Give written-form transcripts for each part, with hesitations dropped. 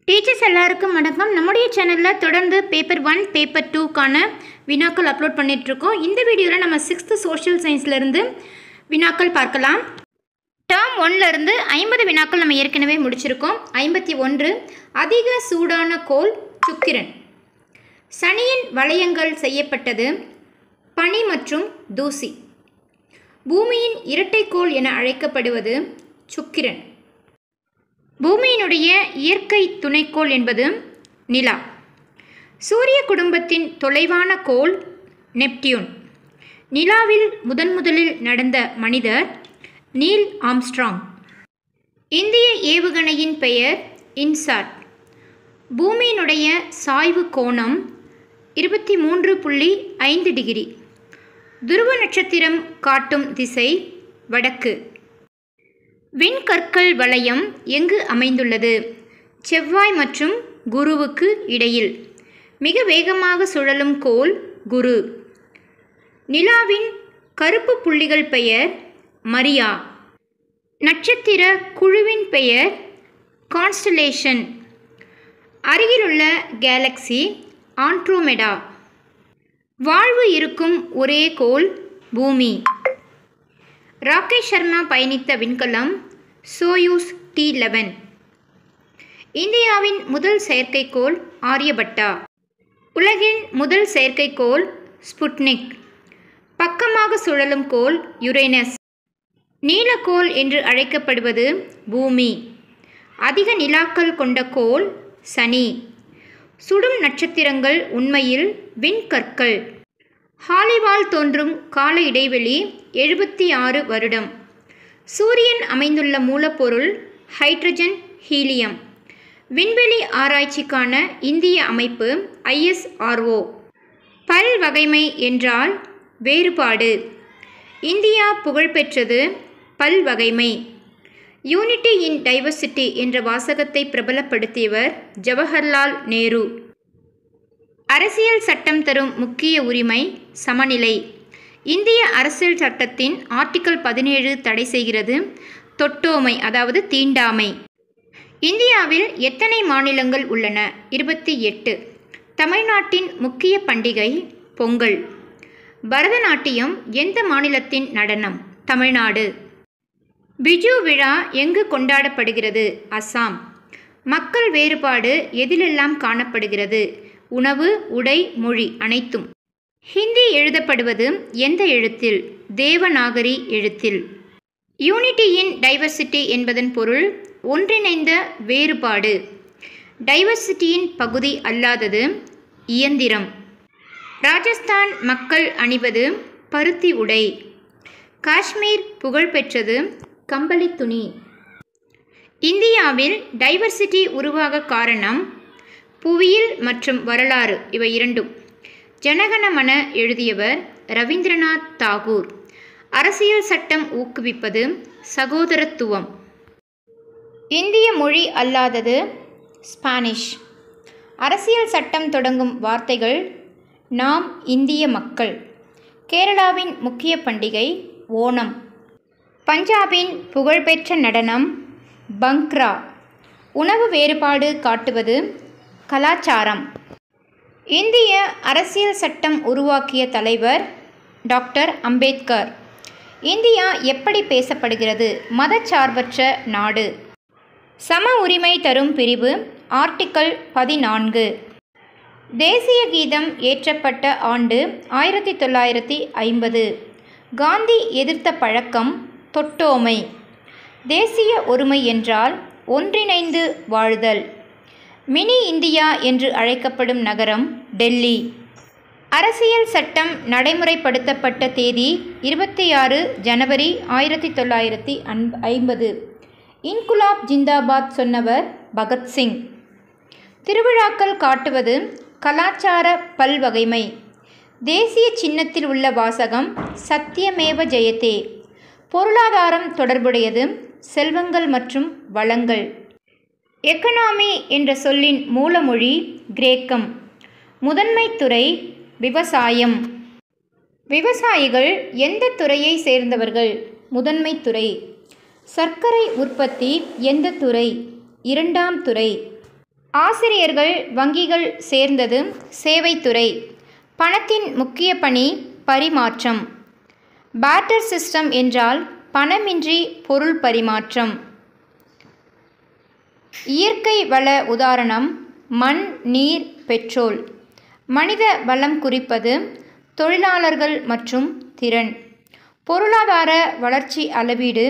Teachers எல்லாருக்கும் வணக்கம். நம்முடைய சேனலில் தொடர்ந்து பேப்பர் 1 பேப்பர் 2க்கான வினாக்கள் அப்லோட் பண்ணிகிட்ருக்கோம். இந்த வீடியோவில் நம்ம 6th சோஷியல் சயின்ஸ்லேருந்து வினாக்கள் பார்க்கலாம். டேர்ம் 1லேருந்து 50 வினாக்கள் நம்ம ஏற்கனவே முடிச்சிருக்கோம். 51 அதிக சூடான கோள் சுக்கிரன். சனியின் வளையங்கள் செய்யப்பட்டது பனி மற்றும் தூசி. பூமியின் இரட்டைக்கோள் என அழைக்கப்படுவது சுக்கிரன். பூமியினுடைய இயற்கை துணைக்கோள் என்பது நிலா. சூரிய குடும்பத்தின் தொலைவான கோள் நெப்டியூன். நிலாவில் முதலில் நடந்த மனிதர் நீல் ஆம்ஸ்ட்ராங். இந்திய ஏவுகணையின் பெயர் இன்சாட். பூமியினுடைய சாய்வு கோணம் 23.5 டிகிரி. துருவ நட்சத்திரம் காட்டும் திசை வடக்கு. விண்கற்கள் வளையம் எங்கு அமைந்துள்ளது? செவ்வாய் மற்றும் குருவுக்கு இடையில். மிக வேகமாக சுழலும் கோள் குரு. நிலாவின் கருப்பு புள்ளிகள் பெயர் மரியா. நட்சத்திர குழுவின் பெயர் கான்ஸ்டலேஷன். அருகிலுள்ள கேலக்சி ஆண்ட்ரோமெடா. வாழ்வு இருக்கும் ஒரே கோள் பூமி. ராகேஷ் சர்மா பயணித்த விண்கலம் சோயூஸ் T11. இந்தியாவின் முதல் செயற்கைக்கோள் ஆரியபட்டா. உலகின் முதல் செயற்கைக்கோள் ஸ்புட்னிக். பக்கமாக சுழலும் கோள் யுரேனஸ். நீலக்கோள் என்று அழைக்கப்படுவது பூமி. அதிக நிலாக்கள் கொண்ட கோள் சனி. சுடும் நட்சத்திரங்கள் உண்மையில் விண்கற்கள். ஹாலிவால் தோன்றும் கால இடைவெளி 76 வருடம். சூரியன் அமைந்துள்ள மூலப்பொருள் ஹைட்ரஜன் ஹீலியம். விண்வெளி ஆராய்ச்சிக்கான இந்திய அமைப்பு ISRO. பல்வகைமை என்றால் வேறுபாடு. இந்தியா புகழ்பெற்றது பல்வகைமை. யூனிட்டி இன் டைவர்சிட்டி என்ற வாசகத்தை பிரபலப்படுத்தியவர் ஜவஹர்லால் நேரு. அரசியல் சட்டம் தரும் முக்கிய உரிமை சமநிலை. இந்திய அரசியல் சட்டத்தின் ஆர்டிக்கல் 17 தடை செய்கிறது தொட்டோமை, அதாவது தீண்டாமை. இந்தியாவில் எத்தனை மாநிலங்கள் உள்ளன? 28. தமிழ்நாட்டின் முக்கிய பண்டிகை பொங்கல். பரதநாட்டியம் எந்த மாநிலத்தின் நடனம்? தமிழ்நாடு. பிஜு விழா எங்கு கொண்டாடப்படுகிறது? அசாம். மக்கள் வேறுபாடு எதிலெல்லாம் காணப்படுகிறது? உணவு, உடை, மொழி அனைத்தும். ஹிந்தி எழுதப்படுவது எந்த எழுத்தில்? தேவநாகரி எழுத்தில். யூனிட்டி இன் டைவர்சிட்டி என்பதன் பொருள் ஒன்றிணைந்த வேறுபாடு. டைவர்சிட்டியின் பகுதி அல்லாதது இயந்திரம். ராஜஸ்தான் மக்கள் அணிவது பருத்தி உடை. காஷ்மீர் புகழ்பெற்றது கம்பளி துணி. இந்தியாவில் டைவர்சிட்டி உருவாக காரணம் புவியியல் மற்றும் வரலாறு, இவை இரண்டும். ஜனகணமன எழுதியவர் ரவீந்திரநாத் தாகூர். அரசியல் சட்டம் ஊக்குவிப்பது சகோதரத்துவம். இந்திய மொழி அல்லாதது ஸ்பானிஷ். அரசியல் சட்டம் தொடங்கும் வார்த்தைகள் நாம் இந்திய மக்கள். கேரளாவின் முக்கிய பண்டிகை ஓணம். பஞ்சாபின் புகழ்பெற்ற நடனம் பங்க்ரா. உணவு வேறுபாடு காட்டுவது கலாச்சாரம். இந்திய அரசியல் சட்டம் உருவாக்கிய தலைவர் டாக்டர் அம்பேத்கர். இந்தியா எப்படி பேசப்படுகிறது? மதச்சார்பற்ற நாடு. சம உரிமை தரும் பிரிவு ஆர்டிக்கல் 14. தேசிய கீதம் ஏற்றப்பட்ட ஆண்டு 1950. காந்தி எதிர்த்த பழக்கம் தொட்டோமை. தேசிய ஒருமை என்றால் ஒன்றிணைந்து வாழ்தல். மினி இந்தியா என்று அழைக்கப்படும் நகரம் டெல்லி. அரசியல் சட்டம் நடைமுறைப்படுத்தப்பட்ட தேதி 26 ஜனவரி 1950. இன்குலாப் ஜிந்தாபாத் சொன்னவர் பகத்சிங். திருவிழாக்கள் காட்டுவது கலாச்சார பல்வகைமை. தேசிய சின்னத்தில் உள்ள வாசகம் சத்தியமேவ ஜெயதே. பொருளாதாரம் தொடர்புடையது செல்வங்கள் மற்றும் வளங்கள். எக்கனாமி என்ற சொல்லின் மூலமொழி கிரேக்கம். முதன்மை துறை விவசாயம். விவசாயிகள் எந்த துறையை சேர்ந்தவர்கள்? முதன்மை துறை. சர்க்கரை உற்பத்தி எந்த துறை? இரண்டாம் துறை. ஆசிரியர்கள் வங்கிகள் சேர்ந்தது சேவைத்துறை. பணத்தின் முக்கிய பணி பரிமாற்றம். பார்ட்டர் சிஸ்டம் என்றால் பணமின்றி பொருள் பரிமாற்றம். இயற்கை வள உதாரணம் மண், நீர், பெட்ரோல். மனித வளம் குறிப்பது தொழிலாளர்கள் மற்றும் திறன். பொருளாதார வளர்ச்சி அளவீடு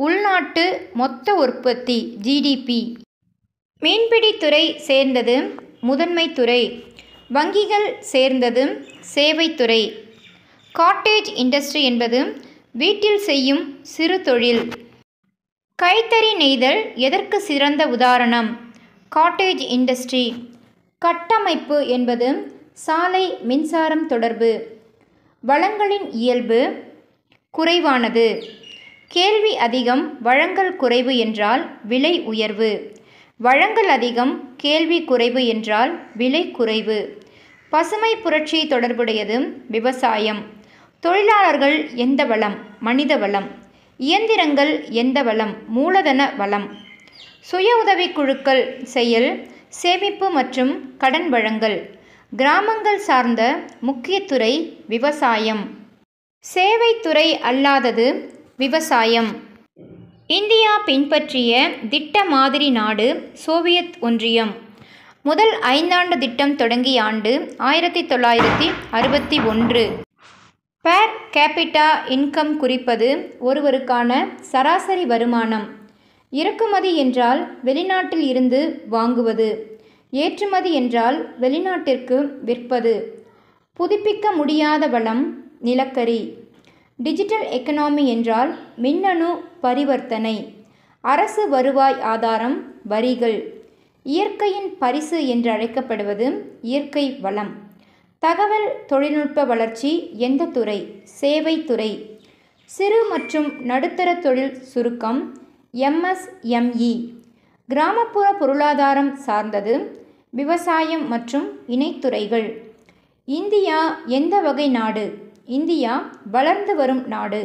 உள்நாட்டு மொத்த உற்பத்தி ஜிடிபி. மீன்பிடித்துறை சேர்ந்தது முதன்மை துறை. வங்கிகள் சேர்ந்தது சேவைத்துறை. காட்டேஜ் இண்டஸ்ட்ரி என்பது வீட்டில் செய்யும் சிறு தொழில். கைத்தறி நெய்தல் எதற்கு சிறந்த உதாரணம்? Cottage industry. கட்டமைப்பு என்பது சாலை, மின்சாரம் தொடர்பு. வளங்களின் இயல்பு குறைவானது. கேள்வி அதிகம், வழங்கல் குறைவு என்றால் விலை உயர்வு. வழங்கல் அதிகம், கேள்வி குறைவு என்றால் விலை குறைவு. பசுமை புரட்சி தொடர்புடையது விவசாயம். தொழிலாளர்கள் எந்த வளம்? மனித வளம். இயந்திரங்கள் எந்த வளம்? மூலதன வளம். சுய உதவிக்குழுக்கள் செயல், சேமிப்பு மற்றும் கடன் வழங்கல். கிராமங்கள் சார்ந்த முக்கியத்துறை விவசாயம். சேவைத்துறை அல்லாதது விவசாயம். இந்தியா பின்பற்றிய திட்ட மாதிரி நாடு சோவியத் ஒன்றியம். முதல் 5 ஆண்டு திட்டம் தொடங்கிய ஆண்டு 1961. பேர் கேபிட்டா இன்கம் குறிப்பது ஒருவருக்கான சராசரி வருமானம். இறக்குமதி என்றால் வெளிநாட்டில் இருந்து வாங்குவது. ஏற்றுமதி என்றால் வெளிநாட்டிற்கு விற்பது. புதுப்பிக்க முடியாத வளம் நிலக்கரி. டிஜிட்டல் எக்கனாமி என்றால் மின்னணு பரிவர்த்தனை. அரசு வருவாய் ஆதாரம் வரிகள். இயற்கையின் பரிசு என்று அழைக்கப்படுவது இயற்கை வளம். தகவல் தொழில்நுட்ப வளர்ச்சி எந்த துறை? சேவைத்துறை. சிறு மற்றும் நடுத்தர தொழில் சுருக்கம் MSME. கிராமப்புற பொருளாதாரம் சார்ந்தது விவசாயம் மற்றும் இணைத்துறைகள். இந்தியா எந்த வகை நாடு? இந்தியா வளர்ந்து வரும் நாடு.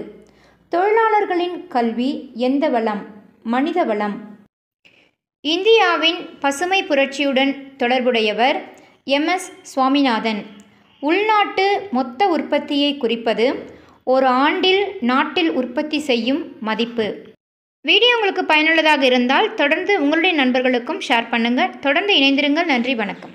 தொழிலாளர்களின் கல்வி எந்த வளம்? மனித வளம். இந்தியாவின் பசுமை புரட்சியுடன் தொடர்புடையவர் MS சுவாமிநாதன். உள்நாட்டு மொத்த உற்பத்தியை குறிப்பது ஒரு ஆண்டில் நாட்டில் உற்பத்தி செய்யும் மதிப்பு. வீடியோ உங்களுக்கு பயனுள்ளதாக இருந்தால் தொடர்ந்து உங்களுடைய நண்பர்களுக்கும் ஷேர் பண்ணுங்கள். தொடர்ந்து இணைந்திருங்கள். நன்றி, வணக்கம்.